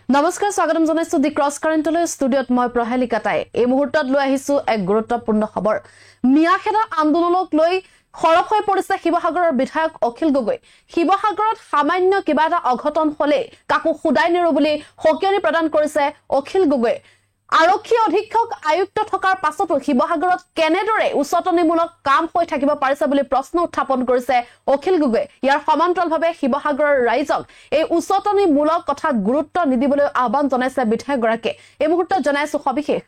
নমস্কাৰ স্বাগতম জনাইছো দি ক্ৰছ কাৰেণ্টলৈ ষ্টুডিঅত মই প্ৰহেলিকা তাই এই মুহূৰ্তত লৈ আহিছো এক গুৰুত্বপূৰ্ণ খবৰ মিয়াখেদা আন্দোলনক লৈ খৰব হৈ পৰিছে শিৱসাগৰৰ বিধায়ক অখিল গগৈ শিৱসাগৰত সামান্য কিবা এটা অঘটন হলে কাকো খুদাই নেৰো বুলি হকিয়নি প্ৰদান কৰিছে অখিল গগৈ আৰক্ষী অধীক্ষক আয়ুক্ত থকাৰ পাছতো শিৱসাগৰত কেনেদৰে উচ্চতনিমূলক কাম হৈ থাকিব পাৰিছে বুলি প্ৰশ্ন উত্থাপন কৰিছে অখিল গগৈ ইয়াৰ সমান্তৰালভাৱে শিৱসাগৰৰ ৰাইজক এই উচ্চতনিমূলক কথা গুৰুত্ব নিদিবলৈ আহ্বান জনাইছে বিধায়কগৰাকীয়ে এই মুহূৰ্তত জনাইছো সবিশেষ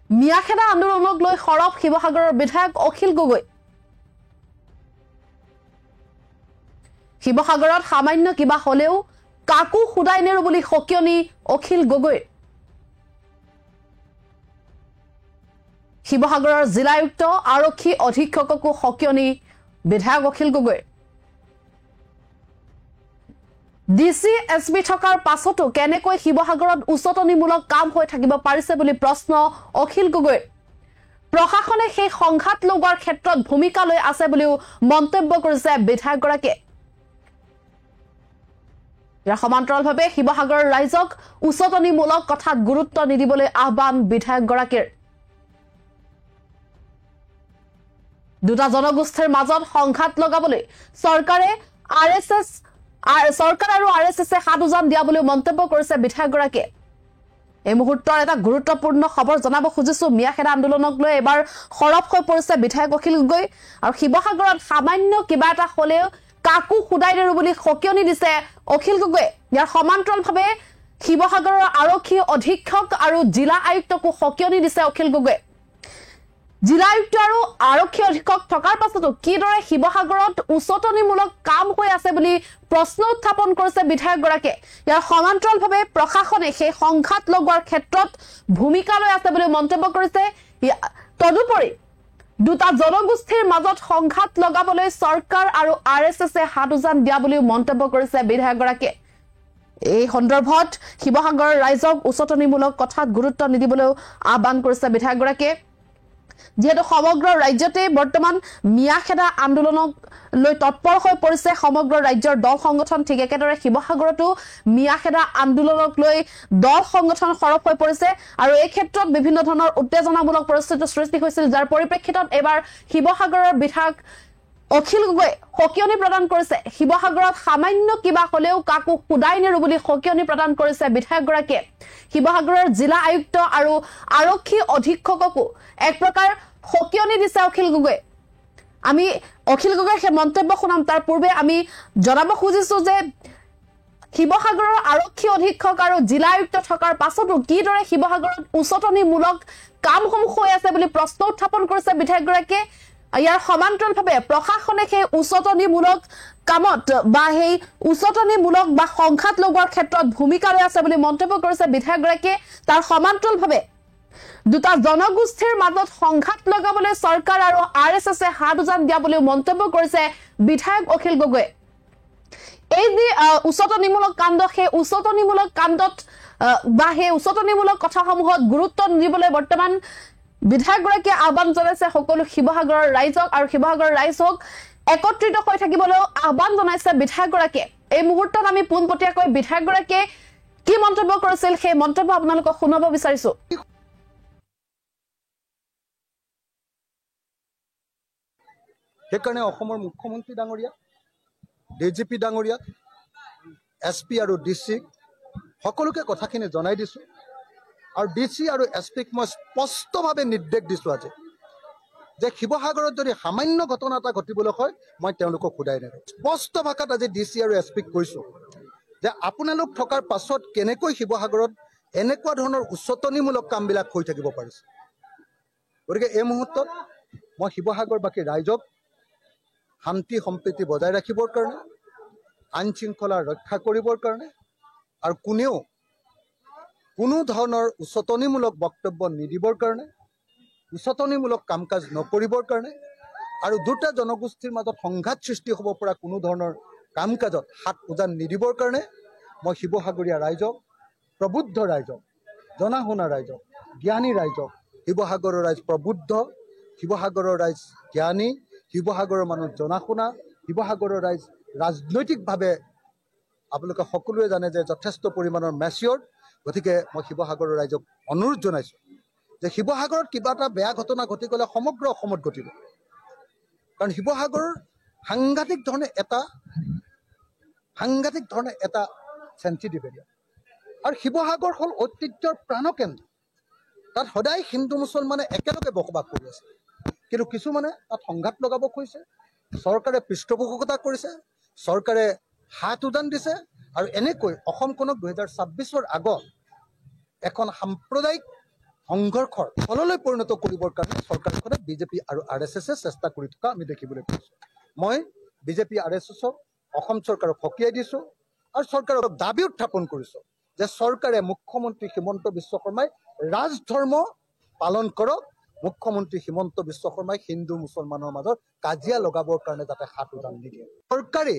মিয়াখেদা আন্দোলনক লৈ খৰব শিৱসাগৰৰ বিধায়ক অখিল গগৈ শিৱসাগৰত সামান্য কিবা হলেও কাকু খুদাই নেৰো বুলি হকিয়নি অখিল গগৈ শিৱসাগৰৰ জিলায়ুক্ত আৰক্ষী অধীক্ষককো হকিয়নি বিধায়ক অখিল গগৈ ডিসি এসপি থকাৰ পাছতো কেনেকৈ শিৱসাগৰত উচ্চতনিমূলক কাম হৈ থাকিব পাৰিছে বুলি প্ৰশ্ন অখিল গগৈ প্ৰশাসনে সেই সংঘাত লগোৱাৰ ক্ষেত্ৰত ভূমিকা লৈ আছে বুলিও মন্তব্য কৰিছে বিধায়কগৰাকীয়ে ইয়াৰ সমান্তৰালভাৱে শিৱসাগৰৰ ৰাইজক উচ্চতনিমূলক কথাত গুৰুত্ব নিদিবলৈ আহ্বান বিধায়কগৰাকীৰ দুটা জনগোষ্ঠীৰ মাজত সংঘাত লগাবলৈ চৰকাৰ আৰু আৰএছএছে হাত উজান দিয়া বুলি মন্তব্য কৰিছে বিধায়কগৰাকীয়ে এই মুহূৰ্তৰ এটা গুৰুত্বপূৰ্ণ খবৰ জনাব খুজিছো মিয়াখেদা আন্দোলনক লৈ এবাৰ খৰব হৈ পৰিছে বিধায়ক অখিল গগৈ আৰু শিৱসাগৰত সামান্য কিবা এটা হলেও কাকু খুদাই নেৰো বুলি হকিয়নি দিছে অখিল গগৈ ইয়াৰ সমান্তৰালভাৱে শিৱসাগৰৰ আৰক্ষী অধীক্ষক আৰু জিলা আয়ুক্তকো হকিয়নি দিছে অখিল গগৈ জিলা আয়ুক্ত আৰু আৰক্ষী অধীক্ষক থকাৰ পাছতো কিদৰে শিৱসাগৰত উচ্চতনিমূলক কাম হৈ আছে বুলি প্ৰশ্ন উত্থাপন কৰিছে বিধায়কগৰাকীয়ে ইয়াৰ সমান্তৰালভাৱে প্ৰশাসনে সেই সংঘাত লগোৱাৰ ক্ষেত্ৰত ভূমিকা লৈ আছে বুলি মন্তব্য কৰিছে তদুপৰি দুটা জনগোষ্ঠীৰ মাজত সংঘাত লগাবলৈ চৰকাৰ আৰু আৰএছএছে হাত উজান দিয়া বুলি মন্তব্য কৰিছে বিধায়কগৰাকীয়ে এই সন্দৰ্ভত শিৱসাগৰৰ ৰাইজক উচ্চতনিমূলক কথাত গুৰুত্ব নিদিবলৈ আহ্বান কৰিছে বিধায়কগৰাকীয়ে যেহেতু সমগ্ৰ ৰাজ্যতে বৰ্তমান মিয়াখেদা আন্দোলনক লৈ তৎপৰ হৈ পৰিছে সমগ্ৰ ৰাজ্যৰ দল সংগঠন ঠিক একেদৰে শিৱসাগৰতো মিয়াখেদা আন্দোলনক লৈ দল সংগঠন খৰব হৈ পৰিছে আৰু এই ক্ষেত্ৰত বিভিন্ন ধৰণৰ উত্তেজনামূলক পৰিস্থিতিৰ সৃষ্টি হৈছিল যাৰ পৰিপ্ৰেক্ষিতত এবাৰ শিৱসাগৰৰ বিধায়ক অখিল গগৈ হকিয়নি প্ৰদান কৰিছে শিৱসাগৰত সামান্য কিবা হলেও কাকু খুদাই নেৰো বুলি হকিয়নি প্ৰদান কৰিছে বিধায়কগৰাকীয়ে শিৱসাগৰৰ জিলা আয়ুক্ত আৰু আৰক্ষী অধীক্ষককো এক প্ৰকাৰ হকিয়নি দিছে অখিল গগৈ আমি অখিল গগৈৰ সেই মন্তব্য শুনাম তাৰ পূৰ্বে আমি জনাব খুজিছো যে শিৱসাগৰৰ আৰক্ষী অধীক্ষক আৰু জিলা আয়ুক্ত থকাৰ পাছতো কিদৰে শিৱসাগৰত উচ্চতনিমূলক কামসমূহ হৈ আছে বুলি প্ৰশ্ন উত্থাপন কৰিছে বিধায়কগৰাকীয়ে ইয়াৰ সমান্তৰালভাৱে প্ৰশাসনে সেই উচ্চতনিমূলক কামত বা সেই উচ্চতনিমূলক বা সংঘাত লগোৱাৰ ক্ষেত্ৰত ভূমিকা লৈ আছে বুলি মন্তব্য কৰিছে বিধায়কগৰাকীয়ে তাৰ সমান্তৰালভাৱে দুটা জনগোষ্ঠীৰ মাজত সংঘাত লগাবলৈ চৰকাৰ আৰু আৰএছএছে হাত উজান দিয়া বুলি মন্তব্য কৰিছে বিধায়ক অখিল গগৈ এই যে উচ্চতনিমূলক কাণ্ড সেই উচ্চতনিমূলক কাণ্ডত বা সেই উচ্চতনিমূলক কথাসমূহত গুৰুত্ব নিদিবলৈ বৰ্তমান বিধায়কগৰাকীয়ে আহ্বান জনাইছে সকলো শিৱসাগৰৰ ৰাইজক আৰু শিৱসাগৰৰ ৰাইজক একত্ৰিত হৈ থাকিবলৈ আহ্বান জনাইছে বিধায়কগৰাকীয়ে এই মুহূৰ্তত আমি পোনপটীয়াকৈ বিধায়কগৰাকীয়ে কি মন্তব্য কৰিছিল সেই মন্তব্য আপোনালোকক শুনাব বিচাৰিছো সেইকাৰণে অসমৰ মুখ্যমন্ত্ৰী ডাঙৰীয়া ডিজিপি ডাঙৰীয়া এছপি আৰু ডিচি সকলোকে কথাখিনি জনাই দিছো আৰু ডিচি আৰু এছপিক মই স্পষ্টভাৱে নিৰ্দেশ দিছো আজি যে শিৱসাগৰত যদি সামান্য ঘটনা এটা ঘটিবলৈ হয় মই তেওঁলোকক খুদাই নেৰো স্পষ্ট ভাষাত আজি ডিচি আৰু এছপিক কৈছো যে আপোনালোক থকাৰ পাছত কেনেকৈ শিৱসাগৰত এনেকুৱা ধৰণৰ উচ্চতনিমূলক কামবিলাক হৈ থাকিব পাৰিছে গতিকে এই মুহূৰ্তত মই শিৱসাগৰবাসী ৰাইজক শান্তি সম্প্ৰীতি বজাই ৰাখিবৰ কাৰণে আইন শৃংখলা ৰক্ষা কৰিবৰ কাৰণে আৰু কোনো ধৰণৰ উচ্চতনিমূলক বক্তব্য নিদিবৰ কাৰণে উচ্চতনিমূলক কাম কাজ নকৰিবৰ কাৰণে আৰু দুটা জনগোষ্ঠীৰ মাজত সংঘাত সৃষ্টি হ'ব পৰা কোনো ধৰণৰ কাম কাজত হাত উজান নিদিবৰ কাৰণে মই শিৱসাগৰীয়া ৰাইজক প্ৰবুদ্ধ ৰাইজক জনা শুনা ৰাইজক জ্ঞানী ৰাইজক শিৱসাগৰৰ ৰাইজ প্ৰবুদ্ধ শিৱসাগৰৰ ৰাইজ জ্ঞানী শিৱসাগৰৰ মানুহ জনা শুনা শিৱসাগৰৰ ৰাইজ ৰাজনৈতিকভাৱে আপোনালোকে সকলোৱে জানে যে যথেষ্ট পৰিমাণৰ মেচিয়ৰ। গতিকে মই শিৱসাগৰৰ ৰাইজক অনুৰোধ জনাইছোঁ যে শিৱসাগৰত কিবা এটা বেয়া ঘটনা ঘটি গ'লে সমগ্ৰ অসমত ঘটিব। কাৰণ শিৱসাগৰ সাংঘাতিক ধৰণে এটা চেঞ্চিটিভ এৰিয়া। আৰু শিৱসাগৰ হ'ল ঐতিহ্যৰ প্ৰাণকেন্দ্ৰ। তাত সদায় হিন্দু মুছলমানে একেলগে বসবাস কৰি আছে, কিন্তু কিছুমানে তাত সংঘাত লগাব খুজিছে। চৰকাৰে পৃষ্ঠপোষকতা কৰিছে, চৰকাৰে হাত উজান দিছে, আৰু এনেকৈ অসমখনক 2026ৰ আগত এখন সাম্প্ৰদায়িক সংঘৰ্ষৰ ফললৈ পৰিণত কৰিবৰ কাৰণে চৰকাৰখনে বিজেপি আৰু RSSে চেষ্টা কৰি থকা আমি দেখিবলৈ পাইছোঁ। মই বিজেপি RSSক অসম চৰকাৰক সকীয়াই দিছোঁ আৰু চৰকাৰক দাবী উত্থাপন কৰিছোঁ যে চৰকাৰে মুখ্যমন্ত্ৰী হিমন্ত বিশ্ব শৰ্মাই ৰাজধৰ্ম পালন কৰক। মুখ্যমন্ত্ৰী হিমন্ত বিশ্ব শৰ্মাই হিন্দু মুছলমানৰ মাজত কাজিয়া লগাবৰ কাৰণে যাতে হাত উজান নিদিয়ে। চৰকাৰে